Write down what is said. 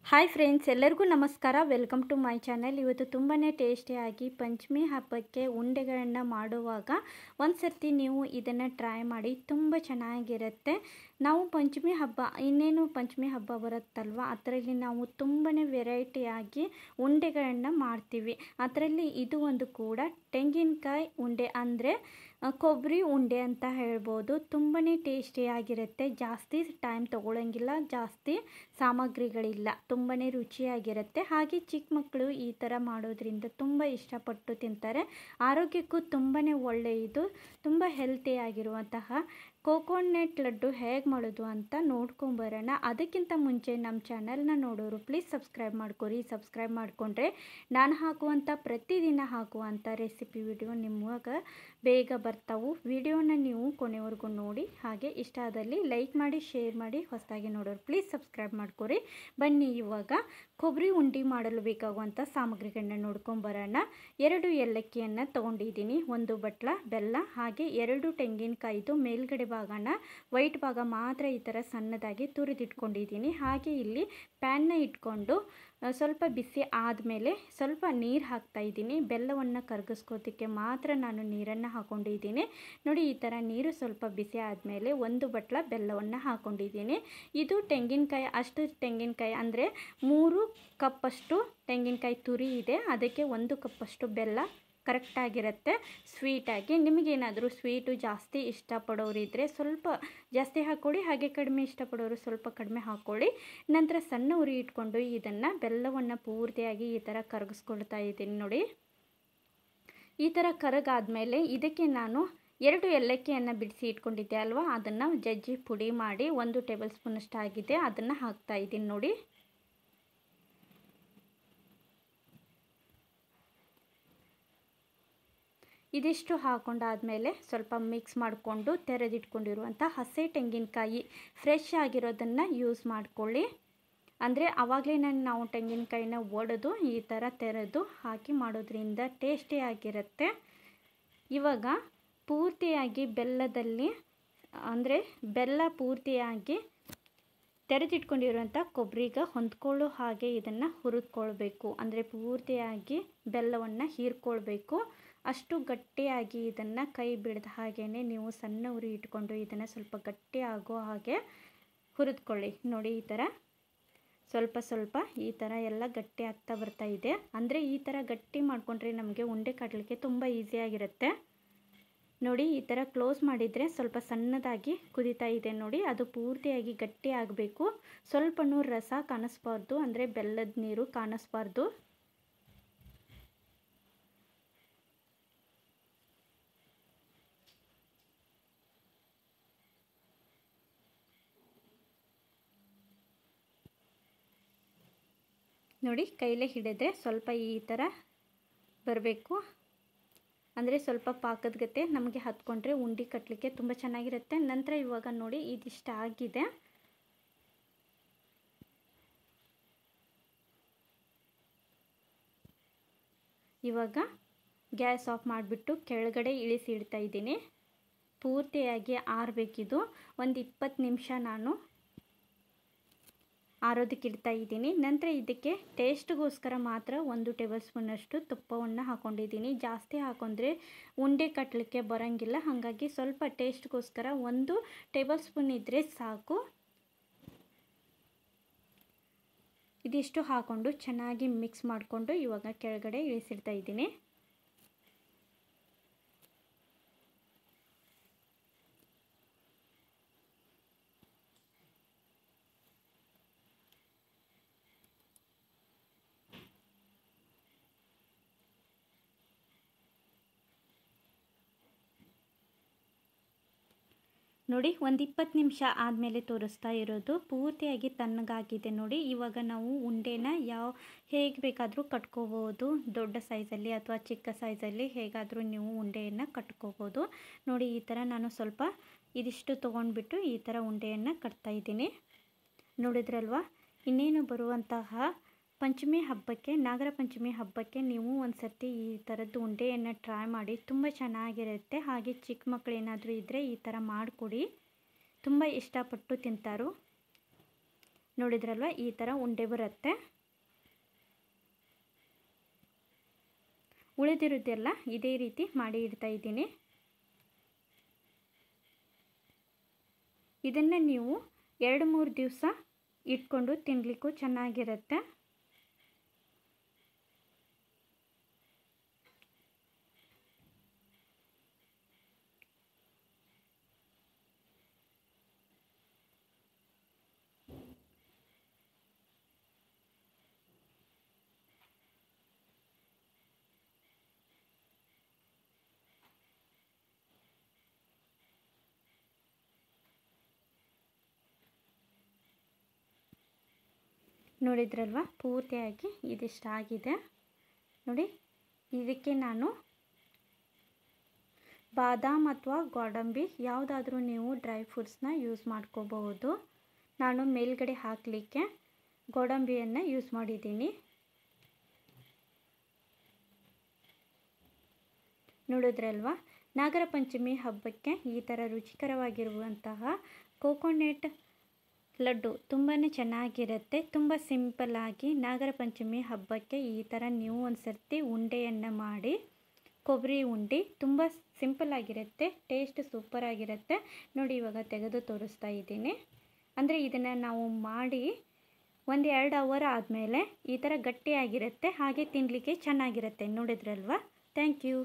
Hi friends, ಎಲ್ಲರಿಗೂ ನಮಸ್ಕಾರ. Welcome to my channel. ಇವತ್ತು ತುಂಬಾ ಟೇಸ್ಟಿಯಾಗಿ ಪಂಚಮಿ ಹಬ್ಬಕ್ಕೆ ಉಂಡೆಗಳನ್ನು ಮಾಡುವಾಗ ಒಂದು ಸರ್ತಿ ನೀವು ಇದನ್ನು ಟ್ರೈ ಮಾಡಿ, ತುಂಬ ಚೆನ್ನಾಗಿರುತ್ತೆ. ನಾವು ಪಂಚಮಿ ಹಬ್ಬ, ಇನ್ನೇನು ಪಂಚಮಿ ಹಬ್ಬ ಬರುತ್ತಲ್ವ, ಅದರಲ್ಲಿ ನಾವು ತುಂಬಾ ವೆರೈಟಿಯಾಗಿ ಉಂಡೆಗಳನ್ನು ಮಾಡ್ತೀವಿ. ಅದರಲ್ಲಿ ಇದು ಒಂದು ಕೂಡ ತೆಂಗಿನಕಾಯಿ ಉಂಡೆ, ಅಂದರೆ ಕೊಬ್ಬರಿ ಉಂಡೆ ಅಂತ ಹೇಳ್ಬೋದು. ತುಂಬಾ ಟೇಸ್ಟಿಯಾಗಿರುತ್ತೆ, ಜಾಸ್ತಿ ಟೈಮ್ ತೊಗೊಳಂಗಿಲ್ಲ, ಜಾಸ್ತಿ ಸಾಮಗ್ರಿಗಳಿಲ್ಲ, ತುಂಬಾ ರುಚಿಯಾಗಿರುತ್ತೆ. ಹಾಗೆ ಚಿಕ್ಕ ಮಕ್ಕಳು ಈ ಥರ ಮಾಡೋದ್ರಿಂದ ತುಂಬ ಇಷ್ಟಪಟ್ಟು ತಿಂತಾರೆ. ಆರೋಗ್ಯಕ್ಕೂ ತುಂಬಾ ಒಳ್ಳೆಯದು. ತುಂಬ ಹೆಲ್ತಿಯಾಗಿರುವಂತಹ ಕೋಕೋನಟ್ ಲಡ್ಡು ಹೇಗೆ ಮಾಡೋದು ಅಂತ ನೋಡ್ಕೊಂಬರೋಣ. ಅದಕ್ಕಿಂತ ಮುಂಚೆ ನಮ್ಮ ಚಾನಲ್ನ ನೋಡೋರು ಪ್ಲೀಸ್ ಸಬ್ಸ್ಕ್ರೈಬ್ ಮಾಡ್ಕೊರಿ. ಸಬ್ಸ್ಕ್ರೈಬ್ ಮಾಡಿಕೊಂಡ್ರೆ ನಾನು ಹಾಕುವಂಥ ಪ್ರತಿದಿನ ಹಾಕುವಂಥ ರೆಸಿಪಿ ವಿಡಿಯೋ ನಿಮಗೆ ಬೇಗ ಬರ್ತಾವೆ. ವಿಡಿಯೋನ ನೀವು ಕೊನೆವರೆಗೂ ನೋಡಿ, ಹಾಗೆ ಇಷ್ಟ ಆದಲ್ಲಿ ಲೈಕ್ ಮಾಡಿ, ಶೇರ್ ಮಾಡಿ. ಹೊಸದಾಗಿ ನೋಡೋರು ಪ್ಲೀಸ್ ಸಬ್ಸ್ಕ್ರೈಬ್ ಮಾಡ್ಕೊರಿ. ಬನ್ನಿ ಇವಾಗ ಕೊಬ್ಬರಿ ಉಂಡೆ ಮಾಡಲು ಬೇಕಾಗುವಂಥ ಸಾಮಗ್ರಿಗಳನ್ನ ನೋಡ್ಕೊಂಬರೋಣ. 2 ಏಲಕ್ಕಿಯನ್ನು ತೊಗೊಂಡಿದ್ದೀನಿ, 1 ಬಟ್ಲ ಬೆಲ್ಲ, ಹಾಗೆ 2 ತೆಂಗಿನಕಾಯಿದು ಮೇಲ್ಗಡೆ ಭಾಗನ ವೈಟ್ ಭಾಗ ಮಾತ್ರ ಈ ಥರ ಸಣ್ಣದಾಗಿ ತುರಿದಿಟ್ಕೊಂಡಿದ್ದೀನಿ. ಹಾಗೆ ಇಲ್ಲಿ ಪ್ಯಾನ್ನ ಇಟ್ಕೊಂಡು ಸ್ವಲ್ಪ ಬಿಸಿ ಆದಮೇಲೆ ಸ್ವಲ್ಪ ನೀರು ಹಾಕ್ತಾಯಿದ್ದೀನಿ. ಬೆಲ್ಲವನ್ನು ಕರಗಿಸ್ಕೋದಕ್ಕೆ ಮಾತ್ರ ನಾನು ನೀರನ್ನು ಹಾಕ್ಕೊಂಡಿದ್ದೀನಿ. ನೋಡಿ, ಈ ಥರ ನೀರು ಸ್ವಲ್ಪ ಬಿಸಿ ಆದಮೇಲೆ 1 ಬಟ್ಲ ಬೆಲ್ಲವನ್ನು ಹಾಕ್ಕೊಂಡಿದ್ದೀನಿ. ಇದು ತೆಂಗಿನಕಾಯಿ, ಅಷ್ಟು ತೆಂಗಿನಕಾಯಿ ಅಂದರೆ 3 ಕಪ್ಪಷ್ಟು ತೆಂಗಿನಕಾಯಿ ತುರಿ ಇದೆ, ಅದಕ್ಕೆ 1 ಕಪ್ಪಷ್ಟು ಬೆಲ್ಲ ಕರೆಕ್ಟಾಗಿರುತ್ತೆ ಸ್ವೀಟಾಗಿ. ನಿಮಗೇನಾದರೂ ಸ್ವೀಟು ಜಾಸ್ತಿ ಇಷ್ಟಪಡೋರಿದ್ದರೆ ಸ್ವಲ್ಪ ಜಾಸ್ತಿ ಹಾಕ್ಕೊಳ್ಳಿ, ಹಾಗೆ ಕಡಿಮೆ ಇಷ್ಟಪಡೋರು ಸ್ವಲ್ಪ ಕಡಿಮೆ ಹಾಕ್ಕೊಳ್ಳಿ. ನಂತರ ಸಣ್ಣ ಉರಿ ಇಟ್ಕೊಂಡು ಇದನ್ನು ಬೆಲ್ಲವನ್ನು ಪೂರ್ತಿಯಾಗಿ ಈ ಥರ ಕರಗಿಸ್ಕೊಳ್ತಾ ಇದ್ದೀನಿ. ನೋಡಿ, ಈ ಥರ ಕರಗಾದ್ಮೇಲೆ ಇದಕ್ಕೆ ನಾನು 2 ಏಲಕ್ಕಿಯನ್ನು ಬಿಡಿಸಿ ಇಟ್ಕೊಂಡಿದ್ದೆ ಅಲ್ವಾ, ಅದನ್ನು ಜಜ್ಜಿ ಪುಡಿ ಮಾಡಿ 1 ಟೇಬಲ್ ಸ್ಪೂನಷ್ಟು ಆಗಿದೆ, ಅದನ್ನು ಹಾಕ್ತಾ ಇದ್ದೀನಿ. ನೋಡಿ, ಇದಿಷ್ಟು ಹಾಕೊಂಡಾದಮೇಲೆ ಸ್ವಲ್ಪ ಮಿಕ್ಸ್ ಮಾಡಿಕೊಂಡು ತೆರೆದಿಟ್ಕೊಂಡಿರುವಂಥ ಹಸಿ ತೆಂಗಿನಕಾಯಿ ಫ್ರೆಶ್ ಆಗಿರೋದನ್ನು ಯೂಸ್ ಮಾಡ್ಕೊಳ್ಳಿ. ಅಂದರೆ ಆವಾಗಲೇ ನಾವು ತೆಂಗಿನಕಾಯಿನ ಒಡೆದು ಈ ಥರ ತೆರೆದು ಹಾಕಿ ಮಾಡೋದ್ರಿಂದ ಟೇಸ್ಟಿಯಾಗಿರುತ್ತೆ. ಇವಾಗ ಪೂರ್ತಿಯಾಗಿ ಬೆಲ್ಲದಲ್ಲಿ, ಅಂದರೆ ಬೆಲ್ಲ ಪೂರ್ತಿಯಾಗಿ ತೆರೆದಿಟ್ಕೊಂಡಿರುವಂಥ ಕೊಬ್ಬರಿಗೆ ಹೊಂದ್ಕೊಳ್ಳೋ ಹಾಗೆ ಇದನ್ನು ಹುರಿದ್ಕೊಳ್ಬೇಕು. ಅಂದರೆ ಪೂರ್ತಿಯಾಗಿ ಬೆಲ್ಲವನ್ನು ಹೀರ್ಕೊಳ್ಬೇಕು. ಅಷ್ಟು ಗಟ್ಟಿಯಾಗಿ ಇದನ್ನು ಕೈ ಬಿಡದ ಹಾಗೇ ನೀವು ಸಣ್ಣ ಉರಿ ಇಟ್ಕೊಂಡು ಇದನ್ನು ಸ್ವಲ್ಪ ಗಟ್ಟಿ ಆಗೋ ಹಾಗೆ ಹುರಿದ್ಕೊಳ್ಳಿ. ನೋಡಿ, ಈ ಥರ ಸ್ವಲ್ಪ ಸ್ವಲ್ಪ ಈ ಥರ ಎಲ್ಲ ಗಟ್ಟಿ ಆಗ್ತಾ ಬರ್ತಾ ಇದೆ. ಅಂದರೆ ಈ ಥರ ಗಟ್ಟಿ ಮಾಡಿಕೊಂಡ್ರೆ ನಮಗೆ ಉಂಡೆ ಕಟ್ಟಲಿಕ್ಕೆ ತುಂಬ ಈಸಿಯಾಗಿರುತ್ತೆ. ನೋಡಿ, ಈ ಥರ ಕ್ಲೋಸ್ ಮಾಡಿದರೆ ಸ್ವಲ್ಪ ಸಣ್ಣದಾಗಿ ಕುದೀತಾ ಇದೆ. ನೋಡಿ, ಅದು ಪೂರ್ತಿಯಾಗಿ ಗಟ್ಟಿ ಆಗಬೇಕು. ಸ್ವಲ್ಪನೂ ರಸ ಕಾಣಿಸ್ಬಾರ್ದು, ಅಂದರೆ ಬೆಲ್ಲದ ನೀರು ಕಾಣಿಸ್ಬಾರ್ದು. ನೋಡಿ, ಕೈಲೇ ಹಿಡಿದ್ರೆ ಸ್ವಲ್ಪ ಈ ಥರ ಬರಬೇಕು. ಅಂದರೆ ಸ್ವಲ್ಪ ಪಾಕದ ಗತೆ ನಮಗೆ ಹತ್ಕೊಂಡ್ರೆ ಉಂಡೆ ಕಟ್ಟಲಿಕ್ಕೆ ತುಂಬ ಚೆನ್ನಾಗಿರುತ್ತೆ. ನಂತರ ಇವಾಗ ನೋಡಿ, ಇದಿಷ್ಟ ಆಗಿದೆ. ಇವಾಗ ಗ್ಯಾಸ್ ಆಫ್ ಮಾಡಿಬಿಟ್ಟು ಕೆಳಗಡೆ ಇಳಿಸಿ ಇಡ್ತಾ ಇದ್ದೀನಿ. ಪೂರ್ತಿಯಾಗಿ ಆರಬೇಕಿದು. ಒಂದು 20 ನಿಮಿಷ ನಾನು ಆರೋದಕ್ಕೆ ಇಡ್ತಾ ಇದ್ದೀನಿ. ನಂತರ ಇದಕ್ಕೆ ಟೇಸ್ಟ್ಗೋಸ್ಕರ ಮಾತ್ರ 1 ಟೇಬಲ್ ಸ್ಪೂನಷ್ಟು ತುಪ್ಪವನ್ನು ಹಾಕ್ಕೊಂಡಿದ್ದೀನಿ. ಜಾಸ್ತಿ ಹಾಕೊಂಡ್ರೆ ಉಂಡೆ ಕಟ್ಟಲಿಕ್ಕೆ ಬರೋಂಗಿಲ್ಲ, ಹಾಗಾಗಿ ಸ್ವಲ್ಪ ಟೇಸ್ಟ್ಗೋಸ್ಕರ 1 ಟೇಬಲ್ ಸ್ಪೂನ್ ಇದ್ದರೆ ಸಾಕು. ಇದಿಷ್ಟು ಹಾಕ್ಕೊಂಡು ಚೆನ್ನಾಗಿ ಮಿಕ್ಸ್ ಮಾಡಿಕೊಂಡು ಇವಾಗ ಕೆಳಗಡೆ ಇಳಿಸಿಡ್ತಾ ಇದ್ದೀನಿ. ನೋಡಿ, ಒಂದು 20 ನಿಮಿಷ ಆದಮೇಲೆ ತೋರಿಸ್ತಾ ಇರೋದು ಪೂರ್ತಿಯಾಗಿ ತಣ್ಣಗಾಗಿದೆ. ನೋಡಿ, ಇವಾಗ ನಾವು ಉಂಡೆನ ಹೇಗೆ ಬೇಕಾದರೂ ಕಟ್ಕೋಬೋದು. ದೊಡ್ಡ ಸೈಜಲ್ಲಿ ಅಥವಾ ಚಿಕ್ಕ ಸೈಜಲ್ಲಿ ಹೇಗಾದರೂ ನೀವು ಉಂಡೆಯನ್ನು ಕಟ್ಕೋಬೋದು. ನೋಡಿ, ಈ ಥರ ನಾನು ಸ್ವಲ್ಪ ಇದಿಷ್ಟು ತೊಗೊಂಡ್ಬಿಟ್ಟು ಈ ಥರ ಉಂಡೆಯನ್ನು ಕಟ್ತಾಯಿದ್ದೀನಿ. ನೋಡಿದ್ರಲ್ವ, ಇನ್ನೇನು ಬರುವಂತಹ ಪಂಚಮಿ ಹಬ್ಬಕ್ಕೆ, ನಾಗರ ಪಂಚಮಿ ಹಬ್ಬಕ್ಕೆ ನೀವು ಒಂದು ಸರ್ತಿ ಈ ಥರದ್ದು ಉಂಡೆಯನ್ನು ಟ್ರೈ ಮಾಡಿ, ತುಂಬ ಚೆನ್ನಾಗಿರುತ್ತೆ. ಹಾಗೆ ಚಿಕ್ಕ ಮಕ್ಕಳು ಏನಾದರೂ ಇದ್ದರೆ ಈ ಥರ ಮಾಡಿಕೊಡಿ, ತುಂಬ ಇಷ್ಟಪಟ್ಟು ತಿಂತಾರೋ. ನೋಡಿದ್ರಲ್ವ ಈ ಥರ ಉಂಡೆ ಬರುತ್ತೆ. ಉಳಿದಿರೋದೆಲ್ಲ ಇದೇ ರೀತಿ ಮಾಡಿ ಇಡ್ತಾ ಇದ್ದೀನಿ. ಇದನ್ನು ನೀವು 2-3 ದಿವಸ ಇಟ್ಕೊಂಡು ತಿನ್ನಲಿಕ್ಕೂ ಚೆನ್ನಾಗಿರುತ್ತೆ. ನೋಡಿದ್ರಲ್ವ ಪೂರ್ತಿಯಾಗಿ ಇದಿಷ್ಟಾಗಿದೆ ನೋಡಿ. ಇದಕ್ಕೆ ನಾನು ಬಾದಾಮ್ ಅಥವಾ ಗೋಡಂಬಿ ಯಾವುದಾದ್ರೂ ನೀವು ಡ್ರೈ ಫ್ರೂಟ್ಸ್ನ ಯೂಸ್ ಮಾಡ್ಕೋಬಹುದು. ನಾನು ಮೇಲ್ಗಡೆ ಹಾಕಲಿಕ್ಕೆ ಗೋಡಂಬಿಯನ್ನು ಯೂಸ್ ಮಾಡಿದ್ದೀನಿ. ನೋಡಿದ್ರಲ್ವ ನಾಗರ ಪಂಚಮಿ ಹಬ್ಬಕ್ಕೆ ಈ ಥರ ರುಚಿಕರವಾಗಿರುವಂತಹ ಕೋಕೋನಟ್ ಲಡ್ಡು ತುಂಬಾ ಚೆನ್ನಾಗಿರುತ್ತೆ. ತುಂಬ ಸಿಂಪಲ್ಲಾಗಿ ನಾಗರ ಪಂಚಮಿ ಹಬ್ಬಕ್ಕೆ ಈ ಥರ ನೀವು ಒಂದು ಸರ್ತಿ ಉಂಡೆಯನ್ನು ಮಾಡಿ, ಕೊಬ್ಬರಿ ಉಂಡೆ ತುಂಬ ಸಿಂಪಲ್ಲಾಗಿರುತ್ತೆ, ಟೇಸ್ಟ್ ಸೂಪರಾಗಿರುತ್ತೆ. ನೋಡಿ ಇವಾಗ ತೆಗೆದು ತೋರಿಸ್ತಾ ಇದ್ದೀನಿ. ಅಂದರೆ ಇದನ್ನು ನಾವು ಮಾಡಿ 1-2 ಅವರ್ ಆದಮೇಲೆ ಈ ಥರ ಗಟ್ಟಿಯಾಗಿರುತ್ತೆ, ಹಾಗೆ ತಿನ್ನಲಿಕ್ಕೆ ಚೆನ್ನಾಗಿರುತ್ತೆ. ನೋಡಿದ್ರಲ್ವ. Thank you.